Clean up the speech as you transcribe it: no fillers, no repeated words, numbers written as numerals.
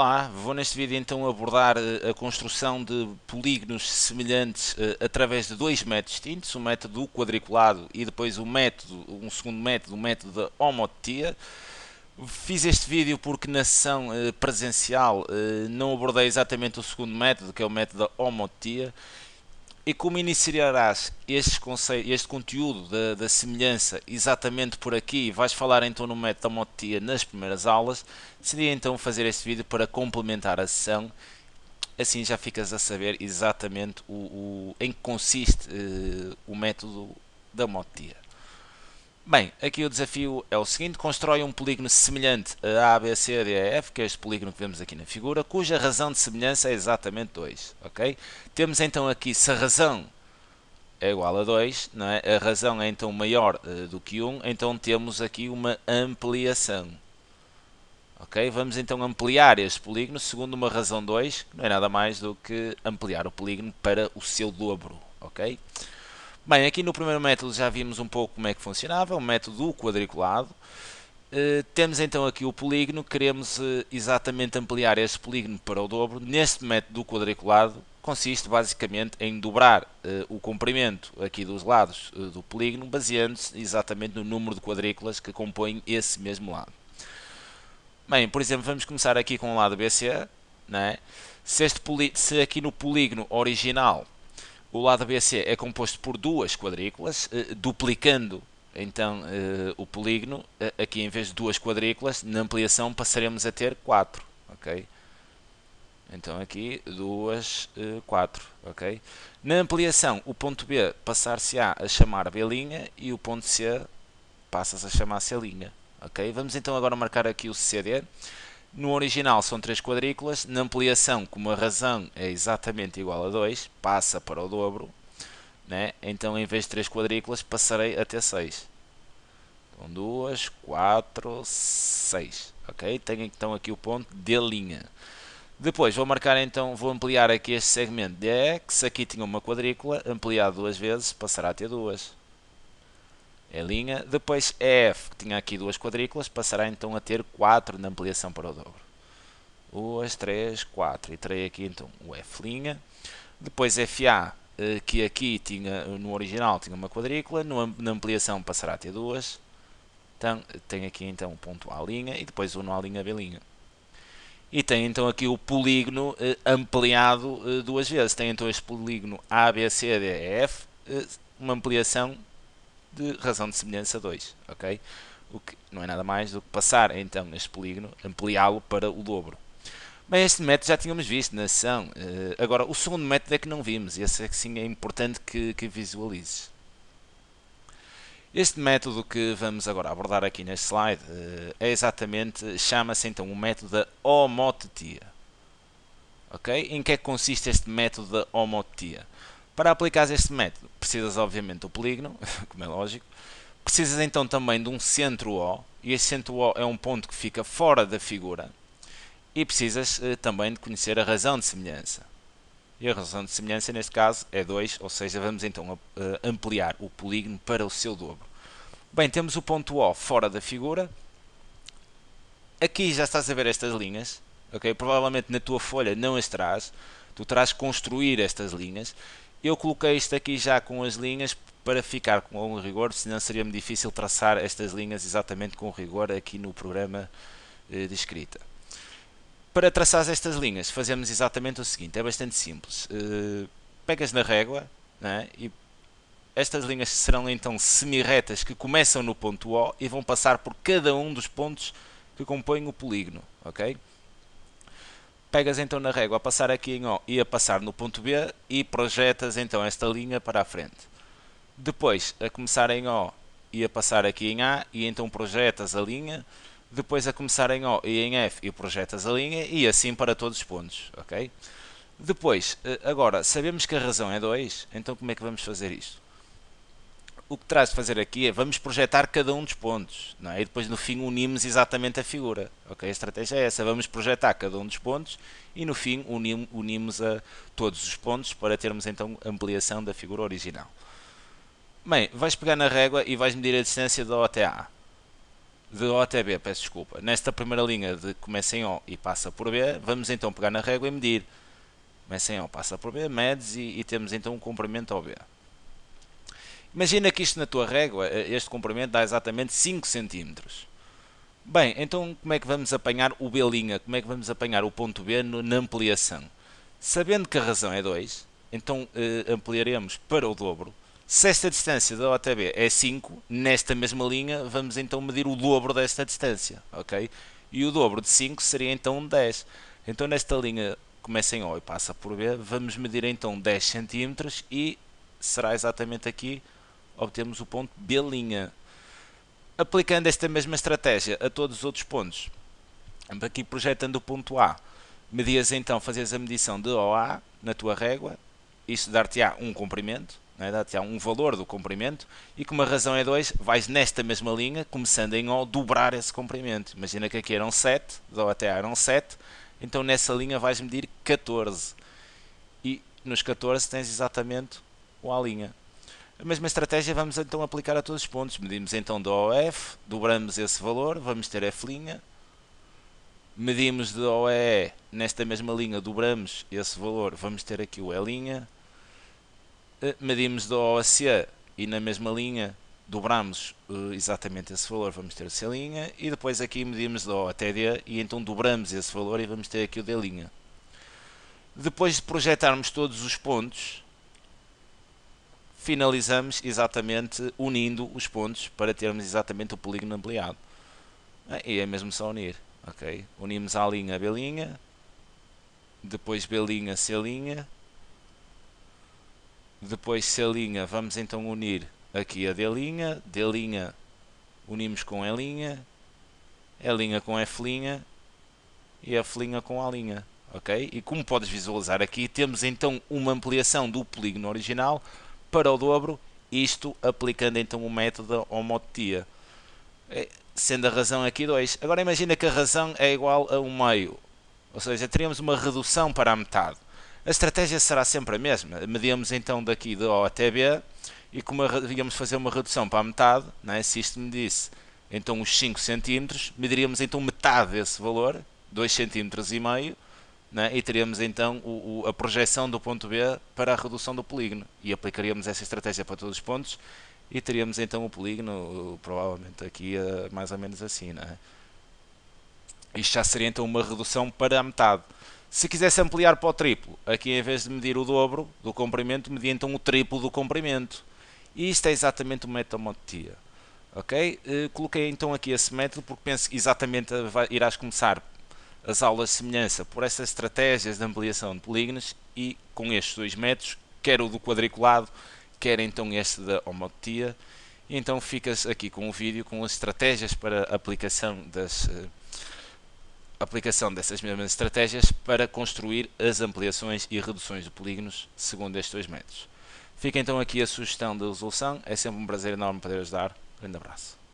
Olá, vou neste vídeo então abordar a construção de polígonos semelhantes através de dois métodos distintos, o método do quadriculado e depois um segundo método, o método da homotetia. Fiz este vídeo porque na sessão presencial não abordei exatamente o segundo método, que é o método da homotetia, e como iniciarás este conteúdo da semelhança exatamente por aqui, vais falar então no método da homotetia nas primeiras aulas, decidi então fazer este vídeo para complementar a sessão, assim já ficas a saber exatamente em que consiste o método da homotetia. Bem, aqui o desafio é o seguinte: constrói um polígono semelhante a A, B, C, D, E, F, que é este polígono que vemos aqui na figura, cuja razão de semelhança é exatamente 2, ok? Temos então aqui, se a razão é igual a 2, não é? A razão é então maior do que 1, então temos aqui uma ampliação. Ok? Vamos então ampliar este polígono segundo uma razão 2, que não é nada mais do que ampliar o polígono para o seu dobro. Ok? Bem, aqui no primeiro método já vimos um pouco como é que funcionava, o método do quadriculado. Temos então aqui o polígono, queremos exatamente ampliar este polígono para o dobro. Neste método do quadriculado consiste basicamente em dobrar o comprimento aqui dos lados do polígono, baseando-se exatamente no número de quadrículas que compõem esse mesmo lado. Bem, por exemplo, vamos começar aqui com o lado BC, né? Se aqui no polígono original o lado BC é composto por duas quadrículas, duplicando então o polígono, aqui em vez de duas quadrículas, na ampliação passaremos a ter 4, ok? Então aqui 2, 4, ok? Na ampliação o ponto B passar-se-á a chamar B' e o ponto C passa-se a chamar C', ok? Vamos então agora marcar aqui o CD. No original são 3 quadrículas, na ampliação, como a razão é exatamente igual a 2, passa para o dobro, né? Então em vez de 3 quadrículas passarei a ter 6. Então 2, 4, 6, ok? Tenho então aqui o ponto D'. Depois vou marcar então, vou ampliar aqui este segmento DE, que se aqui tinha uma quadrícula, ampliado duas vezes, passará a ter 2. É linha. Depois EF, que tinha aqui duas quadrículas, passará então a ter 4 na ampliação para o dobro. 2, 3, 4. E terei aqui então o F'. Depois FA, que aqui tinha, no original tinha uma quadrícula, na ampliação passará a ter 2. Então, tem aqui então o ponto A', e depois o nó B'. E tem então aqui o polígono ampliado duas vezes. Tem então este polígono ABCDEF, uma ampliação de razão de semelhança 2, ok? O que não é nada mais do que passar então este polígono, ampliá-lo para o dobro. Bem, este método já tínhamos visto na sessão. Agora, o segundo método é que não vimos, e esse é que sim é importante que visualizes. Este método que vamos agora abordar aqui neste slide é exatamente, chama-se então o método da homotetia. Ok? Em que é que consiste este método da homotetia? Para aplicar este método, precisas obviamente do polígono, como é lógico. Precisas então também de um centro O, e esse centro O é um ponto que fica fora da figura. E precisas também de conhecer a razão de semelhança. E a razão de semelhança neste caso é 2, ou seja, vamos então ampliar o polígono para o seu dobro. Bem, temos o ponto O fora da figura. Aqui já estás a ver estas linhas, ok? Provavelmente na tua folha não as terás. Tu terás que construir estas linhas. Eu coloquei isto aqui já com as linhas para ficar com algum rigor, senão seria-me difícil traçar estas linhas exatamente com rigor aqui no programa de escrita. Para traçar estas linhas fazemos exatamente o seguinte, é bastante simples. Pegas na régua, né, e estas linhas serão então semi-retas que começam no ponto O e vão passar por cada um dos pontos que compõem o polígono, ok? Pegas então na régua a passar aqui em O e a passar no ponto B e projetas então esta linha para a frente. Depois, a começar em O e a passar aqui em A e então projetas a linha. Depois a começar em O e em F e projetas a linha e assim para todos os pontos, ok? Depois, agora, sabemos que a razão é 2, então como é que vamos fazer isto? O que terás de fazer aqui é, vamos projetar cada um dos pontos, não é? E depois no fim unimos exatamente a figura, ok? A estratégia é essa, vamos projetar cada um dos pontos e no fim unimos a todos os pontos para termos então ampliação da figura original. Bem, vais pegar na régua e vais medir a distância de O até A. de O até B, peço desculpa, nesta primeira linha de começa em O e passa por B, vamos então pegar na régua e medir. Começa em O, passa por B, medes e temos então um comprimento OB. Imagina que isto na tua régua, este comprimento dá exatamente 5 cm. Bem, então como é que vamos apanhar o B'? Como é que vamos apanhar o ponto B na ampliação? Sabendo que a razão é 2, então ampliaremos para o dobro. Se esta distância da O até B é 5, nesta mesma linha vamos então medir o dobro desta distância, ok? E o dobro de 5 seria então 10. Então nesta linha começa em O e passa por B, vamos medir então 10 cm e será exatamente aqui, obtemos o ponto B'. Aplicando esta mesma estratégia a todos os outros pontos, aqui projetando o ponto A, medias então, fazias a medição de OA na tua régua, isto dar-te-á um comprimento, né? Dar-te-á um valor do comprimento, e como a razão é 2, vais nesta mesma linha, começando em O, dobrar esse comprimento. Imagina que aqui eram 7, de O até A eram 7, então nessa linha vais medir 14. E nos 14 tens exatamente o A'. A mesma estratégia vamos então aplicar a todos os pontos. Medimos então de O a F, dobramos esse valor, vamos ter F'. Medimos de O a E, nesta mesma linha dobramos esse valor, vamos ter aqui o E'. Medimos de O a C e na mesma linha dobramos exatamente esse valor, vamos ter o C'. E depois aqui medimos de O até D e então dobramos esse valor e vamos ter aqui o D'. Depois de projetarmos todos os pontos, finalizamos exatamente unindo os pontos para termos exatamente o polígono ampliado. E é mesmo só unir. Okay? Unimos A', B', depois B', C', depois C', vamos então unir aqui a D', D' unimos com E', E' com F' e F' com A'. Okay? E como podes visualizar aqui, temos então uma ampliação do polígono original para o dobro, isto aplicando então o método da homotetia, sendo a razão aqui 2. Agora imagina que a razão é igual a 1/2, ou seja, teríamos uma redução para a metade. A estratégia será sempre a mesma, medíamos então daqui de O até B, e como íamos fazer uma redução para a metade, né, se isto me disse então os 5 cm, mediríamos então metade desse valor, 2,5 cm, né? E teríamos então a projeção do ponto B para a redução do polígono e aplicaríamos essa estratégia para todos os pontos e teríamos então o polígono provavelmente aqui mais ou menos assim, né? Isto já seria então uma redução para a metade. Se quisesse ampliar para o triplo, aqui em vez de medir o dobro do comprimento, media então o triplo do comprimento. E isto é exatamente o método homotetia. Ok? Coloquei então aqui esse método porque penso que exatamente irás começar as aulas de semelhança por essas estratégias de ampliação de polígonos e com estes dois métodos, quer o do quadriculado, quer então este da homotetia. E então ficas aqui com o vídeo com as estratégias para aplicação dessas mesmas estratégias para construir as ampliações e reduções de polígonos segundo estes dois métodos. Fica então aqui a sugestão da resolução, é sempre um prazer enorme poder ajudar. Grande abraço.